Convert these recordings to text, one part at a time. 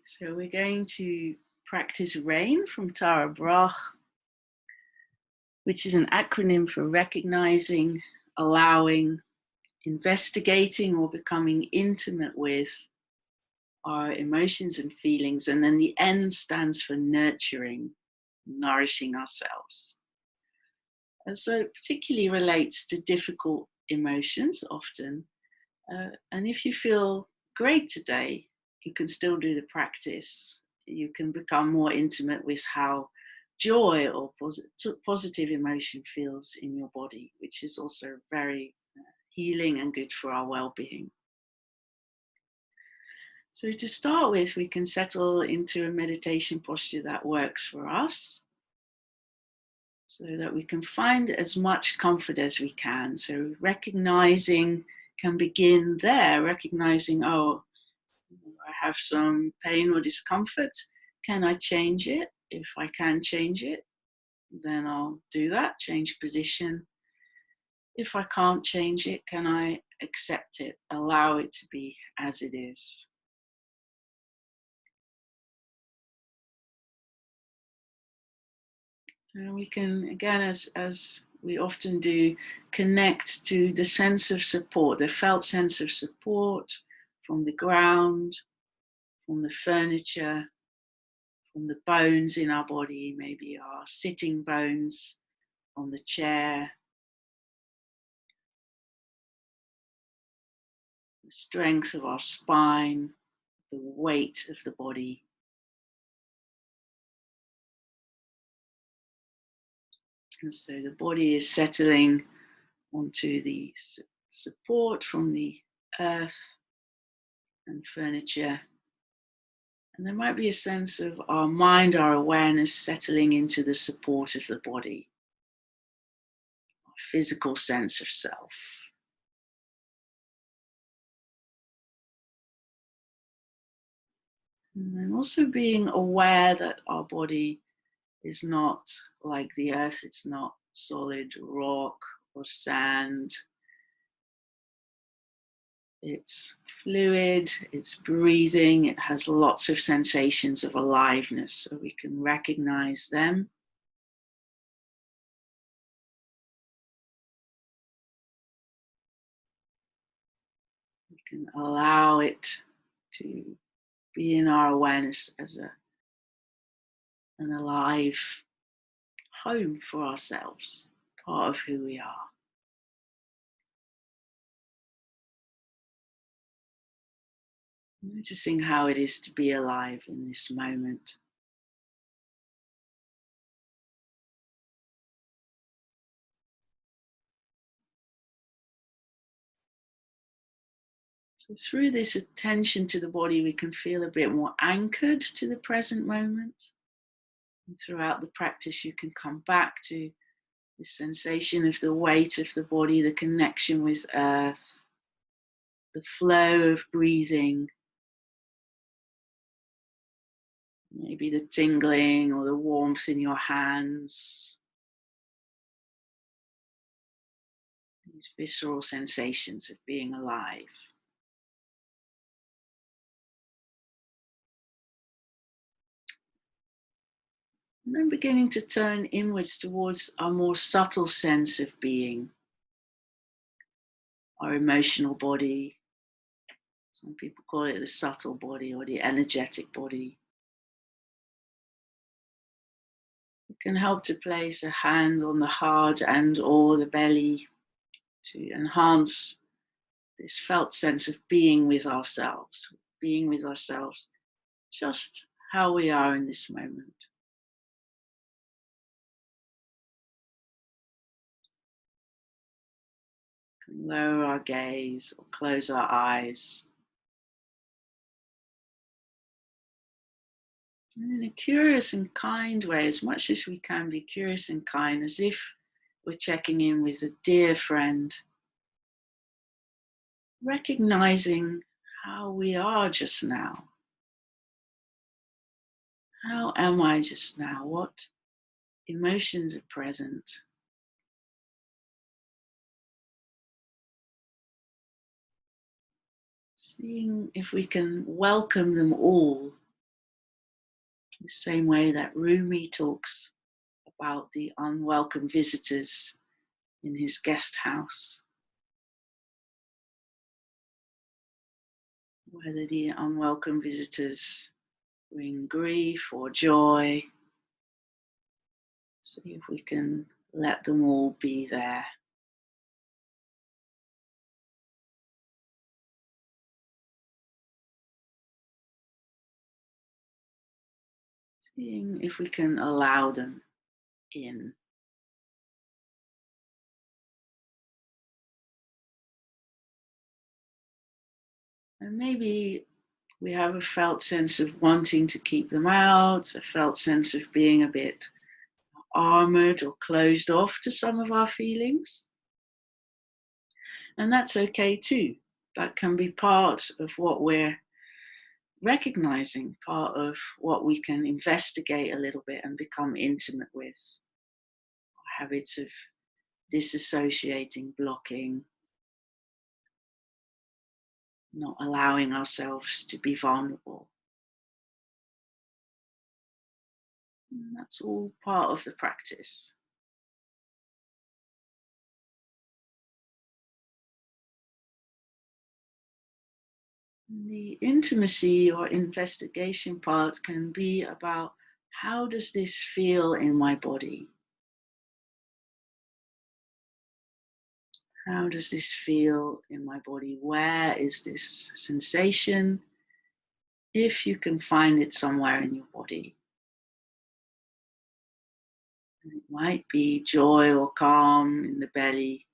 So we're going to practice RAIN from Tara Brach, which is an acronym for recognizing, allowing, investigating, or becoming intimate with our emotions and feelings. And then the N stands for nurturing, nourishing ourselves. And so it particularly relates to difficult emotions often. And if you feel great today, you can still do the practice. You can become more intimate with how joy or positive emotion feels in your body, which is also very healing and good for our well-being. So to start with, we can settle into a meditation posture that works for us, so that we can find as much comfort as we can. So recognizing can begin there, recognizing, oh, I have some pain or discomfort. Can I change it? If I can change it, then I'll do that, change position. If I can't change it, can I accept it, allow it to be as it is? And we can, again, as we often do, connect to the sense of support, the felt sense of support from the ground, from the furniture, from the bones in our body, maybe our sitting bones on the chair, the strength of our spine, the weight of the body. And so the body is settling onto the support from the earth and furniture. And there might be a sense of our mind, our awareness settling into the support of the body, our physical sense of self. And then also being aware that our body is not like the earth, it's not solid rock or sand. It's fluid, it's breathing, it has lots of sensations of aliveness, so we can recognize them. We can allow it to be in our awareness as an alive home for ourselves, part of who we are. Noticing how it is to be alive in this moment. So through this attention to the body, we can feel a bit more anchored to the present moment. And throughout the practice, you can come back to the sensation of the weight of the body, the connection with earth, the flow of breathing, maybe the tingling or the warmth in your hands. These visceral sensations of being alive. And then beginning to turn inwards towards our more subtle sense of being, our emotional body. Some people call it the subtle body or the energetic body. It can help to place a hand on the heart and or the belly to enhance this felt sense of being with ourselves just how we are in this moment. We can lower our gaze or close our eyes. And in a curious and kind way, as much as we can be curious and kind, as if we're checking in with a dear friend, recognizing how we are just now. How am I just now? What emotions are present? Seeing if we can welcome them all The same way that Rumi talks about the unwelcome visitors in his guest house, whether the unwelcome visitors bring grief or joy. See if we can let them all be there. Seeing if we can allow them in. And maybe we have a felt sense of wanting to keep them out, a felt sense of being a bit armored or closed off to some of our feelings. And that's okay too. That can be part of what we're recognizing, part of what we can investigate a little bit and become intimate with. Habits of disassociating, blocking, not allowing ourselves to be vulnerable. And that's all part of the practice. The intimacy or investigation part can be about, how does this feel in my body? How does this feel in my body? Where is this sensation? If you can find it somewhere in your body. It might be joy or calm in the belly.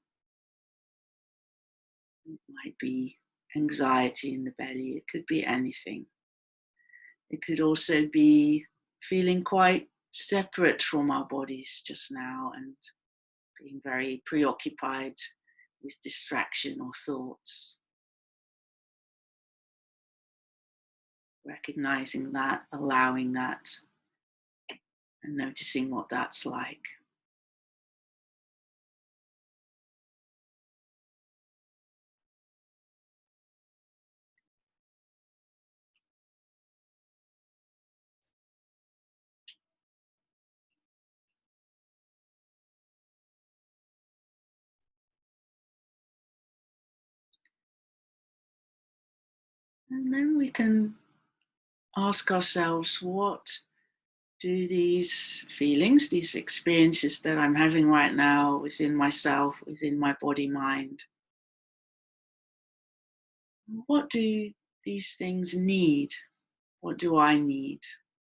It might be anxiety in the belly. It could be anything. It could also be feeling quite separate from our bodies just now and being very preoccupied with distraction or thoughts. Recognizing that, allowing that, and noticing what that's like. And then we can ask ourselves, what do these feelings, these experiences that I'm having right now within myself, within my body, mind, what do these things need? What do I need?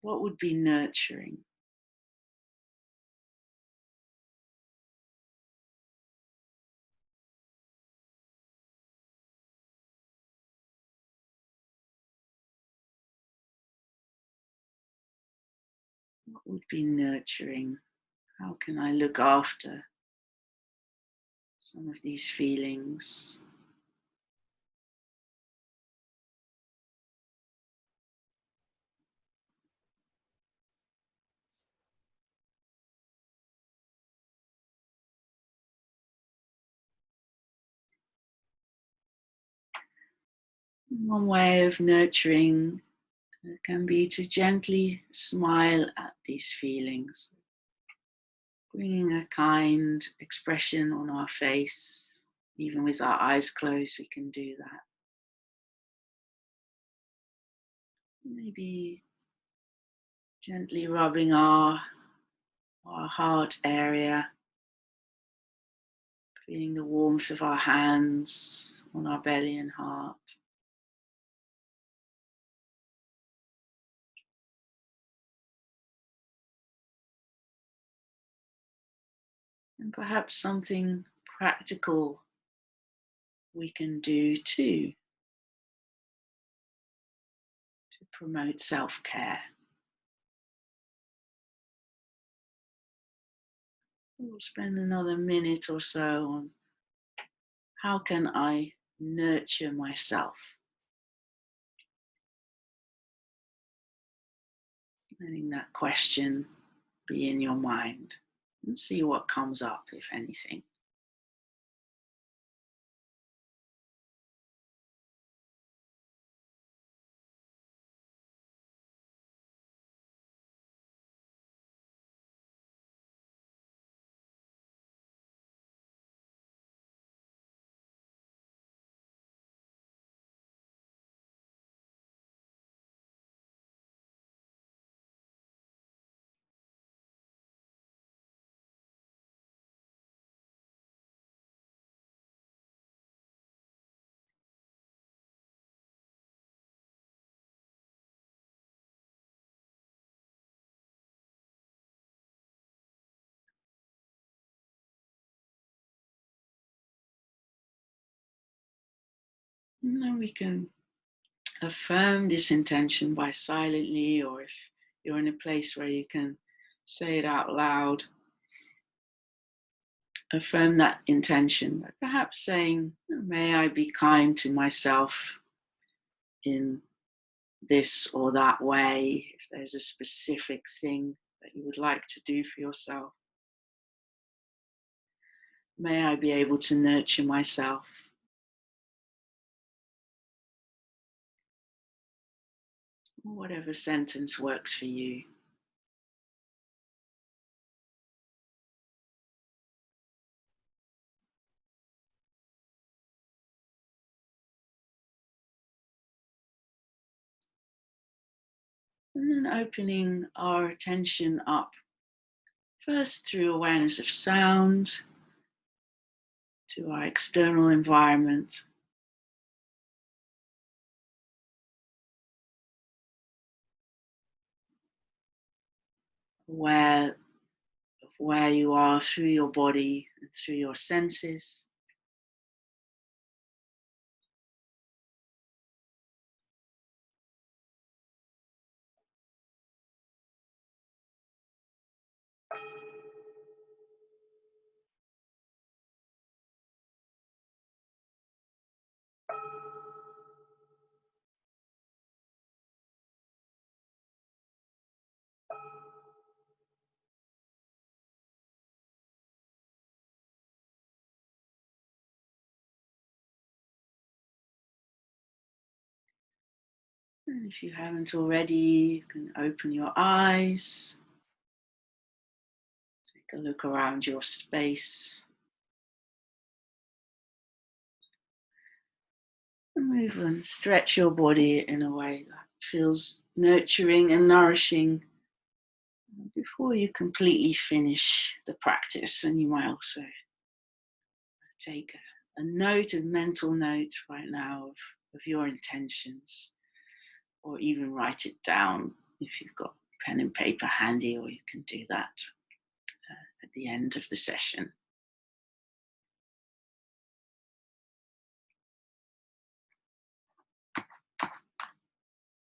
What would be nurturing? What would be nurturing? How can I look after some of these feelings? One way of nurturing can be to gently smile at these feelings, bringing a kind expression on our face. Even with our eyes closed, we can do that. Maybe gently rubbing our heart area, feeling the warmth of our hands on our belly and heart. And perhaps something practical we can do too to promote self-care. We'll spend another minute or so on, how can I nurture myself? Letting that question be in your mind and see what comes up, if anything. And then we can affirm this intention by silently, or if you're in a place where you can say it out loud, affirm that intention by perhaps saying, may I be kind to myself in this or that way, if there's a specific thing that you would like to do for yourself. May I be able to nurture myself. Whatever sentence works for you. And then opening our attention up, first through awareness of sound, to our external environment. Aware of where you are through your body and through your senses. And if you haven't already, you can open your eyes, take a look around your space, and move and stretch your body in a way that feels nurturing and nourishing before you completely finish the practice. And you might also take a note, a mental note right now of your intentions, or even write it down if you've got pen and paper handy, or you can do that at the end of the session.